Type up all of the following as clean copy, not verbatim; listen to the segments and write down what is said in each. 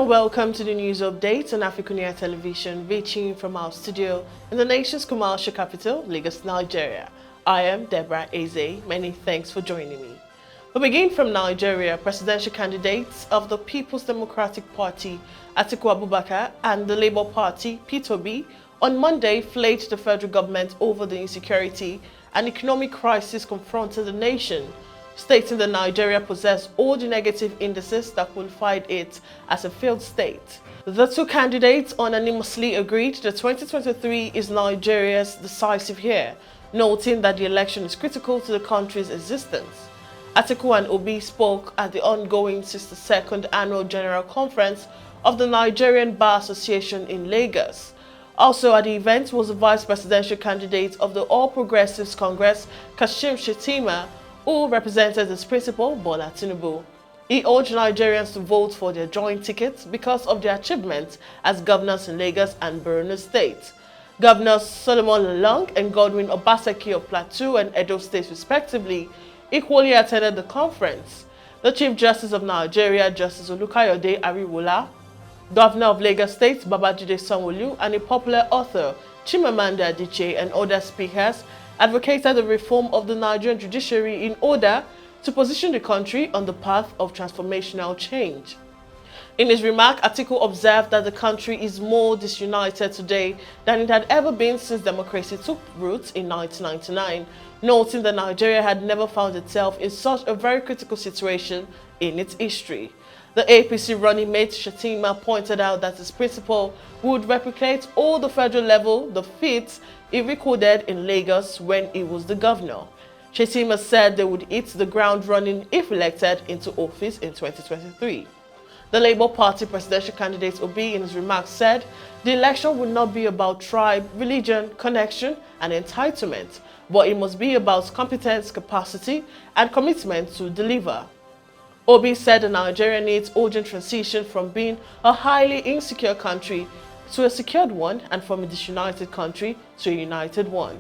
welcome to the news update on AFRICUNIA television, reaching from our studio in the nation's commercial capital, Lagos, Nigeria. I am Deborah Ezeh. Many thanks for joining me. We begin from Nigeria. Presidential candidates of the People's Democratic Party, Atiku Abubakar, and the Labour Party, Peter Obi, on Monday flagged the federal government over the insecurity and economic crisis confronting the nation, stating that Nigeria possessed all the negative indices that qualified it as a failed state. The two candidates unanimously agreed that 2023 is Nigeria's decisive year, noting that the election is critical to the country's existence. Atiku and Obi spoke at the ongoing 62nd Annual General Conference of the Nigerian Bar Association in Lagos. Also at the event was the vice presidential candidate of the All Progressives Congress, Shettima, who represented his principal, Bola Tinubu. He urged Nigerians to vote for their joint tickets because of their achievements as governors in Lagos and Beirut State. Governors Solomon Lalong and Godwin Obaseki of Plateau and Edo States respectively equally attended the conference. The Chief Justice of Nigeria, Justice Olukayode Ariwola, Governor of Lagos State, Babajide Sanwo-Olu, and a popular author, Chimamanda Adichie, and other speakers advocated the reform of the Nigerian judiciary in order to position the country on the path of transformational change. In his remark, Atiku observed that the country is more disunited today than it had ever been since democracy took root in 1999, noting that Nigeria had never found itself in such a very critical situation in its history. The APC running mate Shettima pointed out that his principal would replicate all the federal level the feats he recorded in Lagos when he was the governor. Shettima said they would hit the ground running if elected into office in 2023. The Labour Party presidential candidate Obi in his remarks said the election will not be about tribe, religion, connection and entitlement, but it must be about competence, capacity and commitment to deliver. Obi said that Nigeria needs urgent transition from being a highly insecure country to a secured one and from a disunited country to a united one.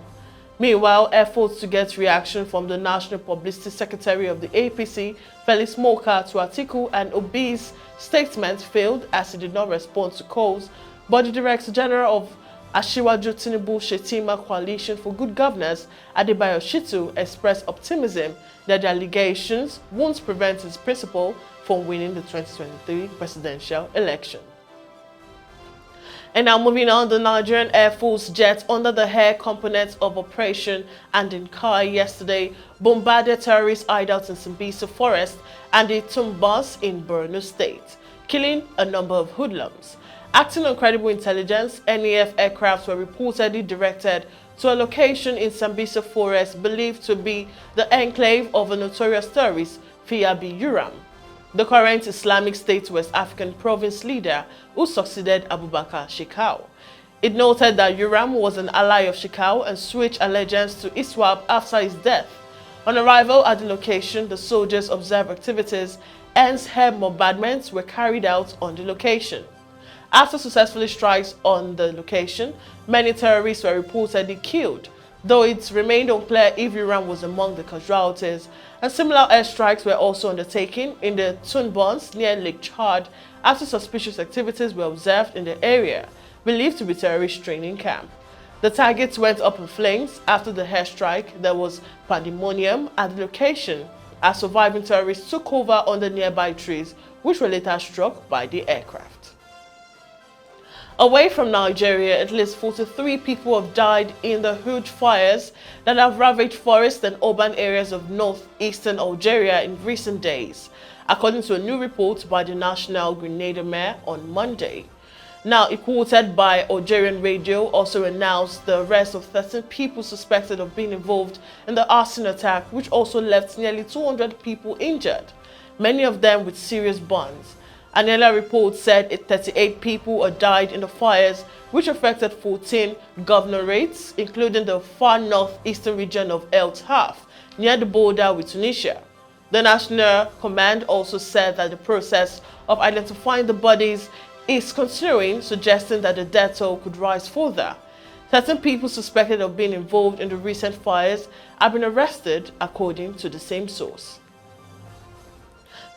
Meanwhile, efforts to get reaction from the National Publicity Secretary of the APC, Felix Moka, to Atiku and Obi's statement failed as he did not respond to calls, but the Director General of Asiwaju Tinubu Shettima Coalition for Good Governance, Adebayo Shitu, expressed optimism that the allegations won't prevent his principal from winning the 2023 presidential election. And now moving on, the Nigerian Air Force jet under the air component of Operation Andinkai yesterday bombarded terrorist hideouts in Sambisa forest and the bombs in Borno State, killing a number of hoodlums. Acting on credible intelligence, NAF aircrafts were reportedly directed to a location in Sambisa forest believed to be the enclave of a notorious terrorist, Fiyabi Yuram, the current Islamic State West African province leader who succeeded Abubakar Shekau. It noted that Yuram was an ally of Shekau and switched allegiance to ISWAP after his death. On arrival at the location, the soldiers observed activities, hence air bombardments were carried out on the location. After successful strikes on the location, many terrorists were reportedly killed, though it remained unclear if Iran was among the casualties, and similar airstrikes were also undertaken in the Tunbons near Lake Chad after suspicious activities were observed in the area, believed to be terrorist training camp. The targets went up in flames after the airstrike. There was pandemonium at the location as surviving terrorists took over on the nearby trees, which were later struck by the aircraft. Away from Nigeria, at least 43 people have died in the huge fires that have ravaged forests and urban areas of northeastern Algeria in recent days, according to a new report by the National Grenadier Mayor on Monday. Now, a quoted by Algerian radio also announced the arrest of 13 people suspected of being involved in the arson attack, which also left nearly 200 people injured, many of them with serious burns. An earlier report said 38 people had died in the fires, which affected 14 governorates, including the far northeastern region of El Taf, near the border with Tunisia. The National Command also said that the process of identifying the bodies is continuing, suggesting that the death toll could rise further. 13 people suspected of being involved in the recent fires have been arrested, according to the same source.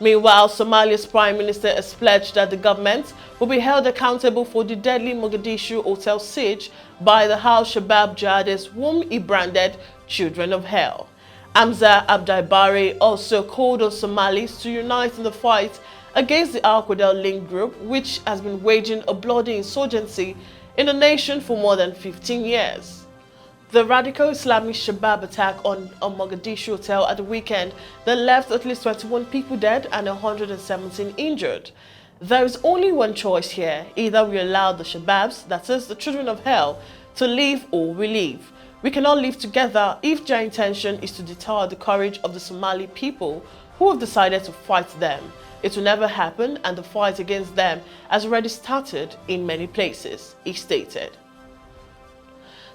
Meanwhile, Somalia's Prime Minister has pledged that the government will be held accountable for the deadly Mogadishu hotel siege by the al-Shabaab jihadists whom he branded children of hell. Hamza Abdi-Bare also called on Somalis to unite in the fight against the Al-Qaeda-linked group, which has been waging a bloody insurgency in the nation for more than 15 years. The radical Islamic shebab attack on a Mogadishu hotel at the weekend that left at least 21 people dead and 117 injured. There is only one choice here: either we allow the shebabs, that is, the children of hell, to live, or we leave. We cannot live together if their intention is to deter the courage of the Somali people who have decided to fight them. It will never happen, and the fight against them has already started in many places, he stated.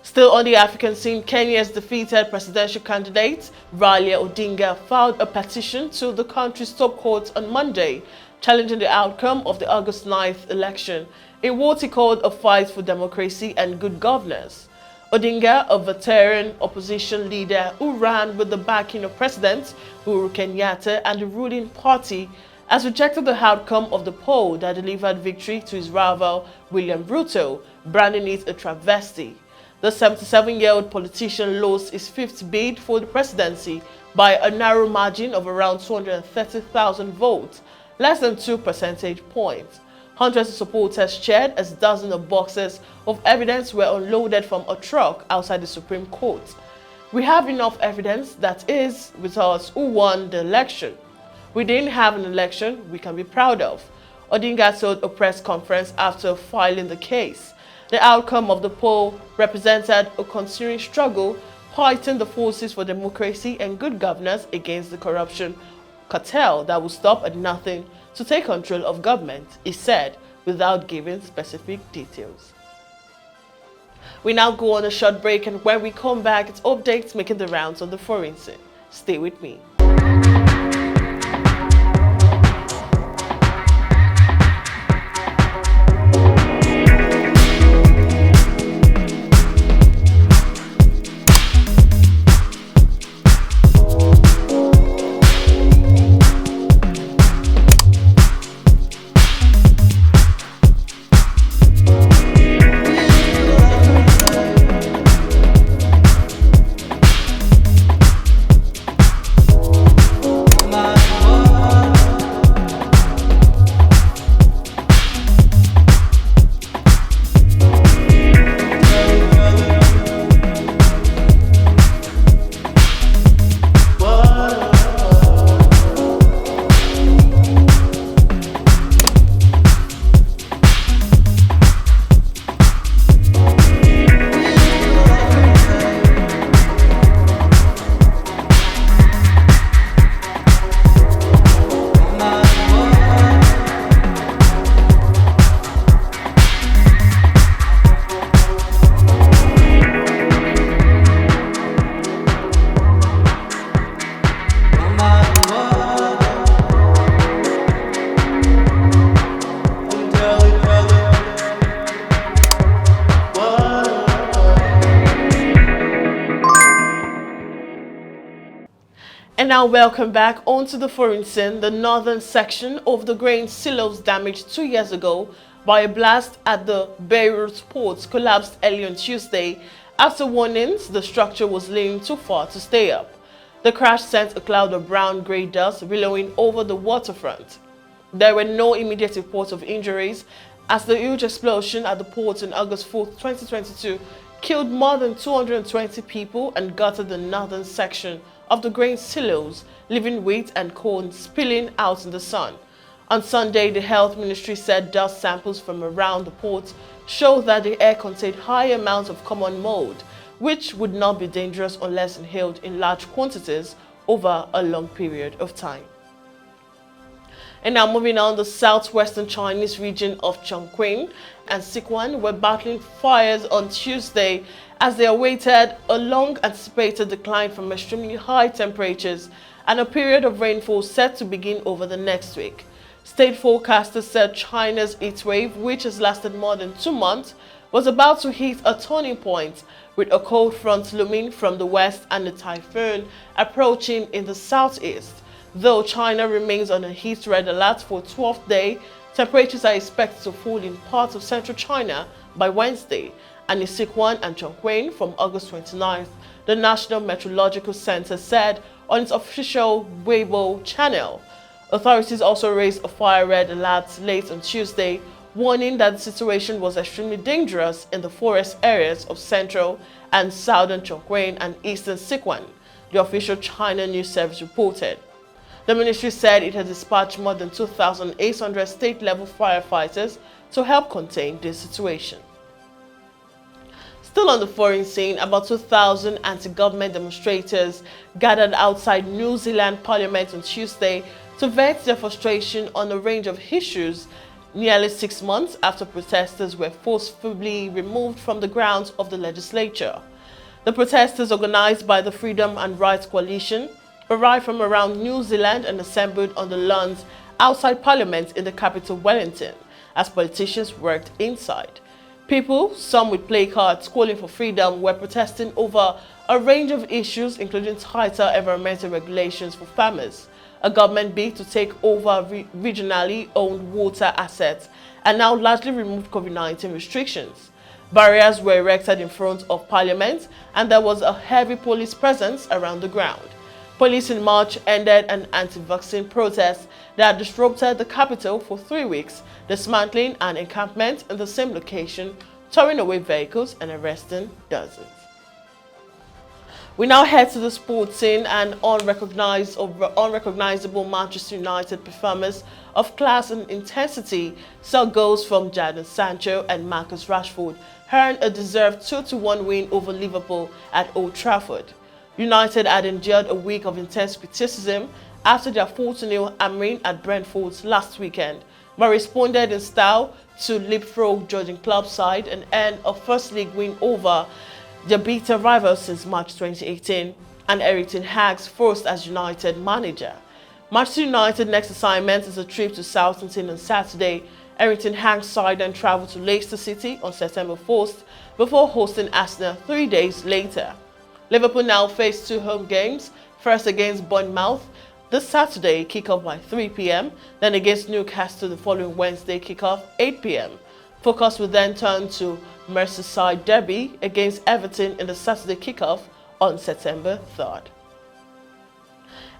Still on the African scene, Kenya's defeated presidential candidate, Raila Odinga, filed a petition to the country's top court on Monday, challenging the outcome of the August 9th election in what he called a fight for democracy and good governance. Odinga, a veteran opposition leader who ran with the backing of President Uhuru Kenyatta and the ruling party, has rejected the outcome of the poll that delivered victory to his rival William Ruto, branding it a travesty. The 77-year-old politician lost his fifth bid for the presidency by a narrow margin of around 230,000 votes, less than 2 percentage points. Hundreds of supporters cheered as dozens of boxes of evidence were unloaded from a truck outside the Supreme Court. We have enough evidence that is with us who won the election. We didn't have an election we can be proud of, Odinga told a press conference after filing the case. The outcome of the poll represented a continuing struggle, fighting the forces for democracy and good governance against the corruption cartel that will stop at nothing to take control of government, he said, without giving specific details. We now go on a short break, and when we come back, it's updates making the rounds on the foreign scene. Stay with me. And now welcome back onto the foreign scene. The northern section of the grain silos damaged 2 years ago by a blast at the Beirut port collapsed early on Tuesday after warnings the structure was leaning too far to stay up. The crash sent a cloud of brown-gray dust billowing over the waterfront. There were no immediate reports of injuries, as the huge explosion at the port on August 4, 2022 killed more than 220 people and gutted the northern section of the grain silos, leaving wheat and corn spilling out in the sun. On Sunday, the health ministry said dust samples from around the port showed that the air contained high amounts of common mold, which would not be dangerous unless inhaled in large quantities over a long period of time. And now moving on, the southwestern Chinese region of Chongqing and Sichuan were battling fires on Tuesday as they awaited a long-anticipated decline from extremely high temperatures and a period of rainfall set to begin over the next week. State forecasters said China's heatwave, which has lasted more than 2 months, was about to hit a turning point, with a cold front looming from the west and a typhoon approaching in the southeast. Though China remains on a heat red alert for 12th day, temperatures are expected to fall in parts of central China by Wednesday, and in Sichuan and Chongqing from August 29th, the National Meteorological Center said on its official Weibo channel. Authorities also raised a fire red alert late on Tuesday, warning that the situation was extremely dangerous in the forest areas of central and southern Chongqing and eastern Sichuan, the official China news service reported. The ministry said it had dispatched more than 2,800 state-level firefighters to help contain the situation. Still on the foreign scene, about 2,000 anti-government demonstrators gathered outside New Zealand Parliament on Tuesday to vent their frustration on a range of issues nearly 6 months after protesters were forcibly removed from the grounds of the legislature. The protesters, organized by the Freedom and Rights Coalition, arrived from around New Zealand and assembled on the lawns outside Parliament in the capital Wellington as politicians worked inside. People, some with placards calling for freedom, were protesting over a range of issues including tighter environmental regulations for farmers, a government bid to take over regionally owned water assets, and now largely removed COVID-19 restrictions. Barriers were erected in front of Parliament and there was a heavy police presence around the ground. Police in March ended an anti-vaccine protest that disrupted the capital for 3 weeks, dismantling an encampment in the same location, towing away vehicles and arresting dozens. We now head to the sports scene, and unrecognizable Manchester United performers of class and intensity saw goals from Jadon Sancho and Marcus Rashford earn a deserved 2-1 win over Liverpool at Old Trafford. United had endured a week of intense criticism after their 4-0 hammering at Brentford last weekend, but responded in style to leapfrog Jurgen Klopp's side and earn a first league win over their bitter rivals since March 2018 and Erik ten Hag's first as United manager. Manchester United's next assignment is a trip to Southampton on Saturday. Erik ten Hag's side then traveled to Leicester City on September 1st before hosting Arsenal 3 days later. Liverpool now face 2 home games, first against Bournemouth this Saturday, kickoff by 3 p.m, then against Newcastle the following Wednesday, kickoff 8 p.m. Focus will then turn to Merseyside derby against Everton in the Saturday kickoff on September 3rd.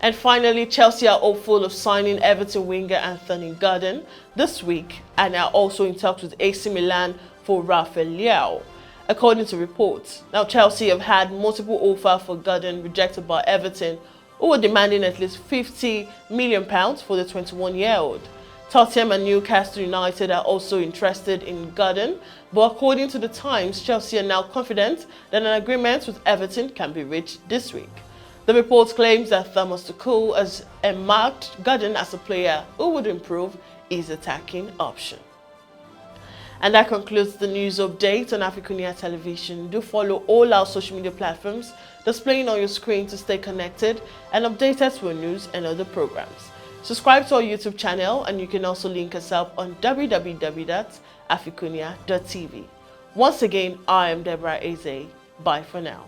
And finally, Chelsea are hopeful of signing Everton winger Anthony Gordon this week and are also in talks with AC Milan for Rafael Leao, according to reports. Now, Chelsea have had multiple offers for Gordon rejected by Everton, who were demanding at least £50 million for the 21-year-old. Tottenham and Newcastle United are also interested in Gordon, but according to the Times, Chelsea are now confident that an agreement with Everton can be reached this week. The report claims that Thomas Tuchel has earmarked Gordon as a player who would improve his attacking option. And that concludes the news update on AFRICUNIA television. Do follow all our social media platforms displaying on your screen to stay connected and updated with news and other programs. Subscribe to our YouTube channel, and you can also link us up on www.africunia.tv. Once again, I am Deborah Ezeh. Bye for now.